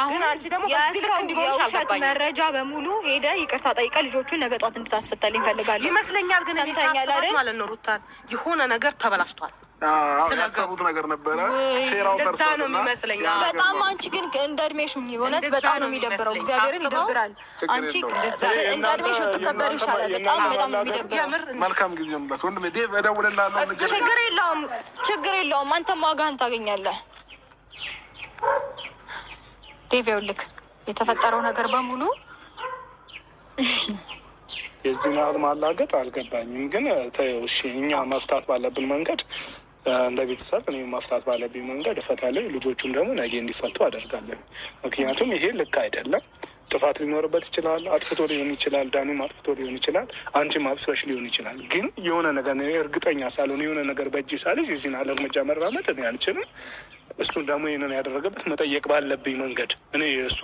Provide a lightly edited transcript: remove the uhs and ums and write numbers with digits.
አሁን አንቺ ደግሞ የውሸት መረጃ በሙሉ ሄደ ይቅርታ ጠይቀ ልጆቹን ነገ ጧት እንድታስፈታልኝ ይፈልጋሉ ይመስለኛል። ግን ሰምተኛል ማለት ነው ሩታን የሆነ ነገር ተበላሽቷል ስለሰቡት ነገር ነበረ። ሴራው ለዛ ነው የሚመስለኝ። በጣም አንቺ ግን እንደ እድሜሽ እውነት በጣም ነው የሚደብረው። እግዚአብሔርን ይደብራል። አንቺ እንደ እድሜሽ ብትከበር ይሻላል። በጣም የሚደብረው። መልካም ጊዜ ነው ወንድሜ። ዴቭ እደውልልሃለሁ። ችግር የለውም። አንተም ዋጋህን ታገኛለህ። ዴቭ ይኸውልህ የተፈጠረው ነገር በሙሉ የዚህን ያህል ማላገጥ አልገባኝም። ግን ተይው እሺ፣ እኛ መፍታት ባለብን መንገድ እንደ ቤተሰብ እኔ መፍታት ባለብኝ መንገድ እፈታለሁ። ልጆቹም ደግሞ ነገ እንዲፈቱ አደርጋለሁ። ምክንያቱም ይሄ ልክ አይደለም። ጥፋት ሊኖርበት ይችላል። አጥፍቶ ሊሆን ይችላል። ዳኒም አጥፍቶ ሊሆን ይችላል። አንቺም አጥፍተሽ ሊሆን ይችላል። ግን የሆነ ነገር እርግጠኛ ሳልሆን የሆነ ነገር በእጅ ሳልይዝ የዚህን ያህል እርምጃ መራመድ እኔ አልችልም። እሱን ደግሞ ይህንን ያደረገበት መጠየቅ ባለብኝ መንገድ እኔ እሱ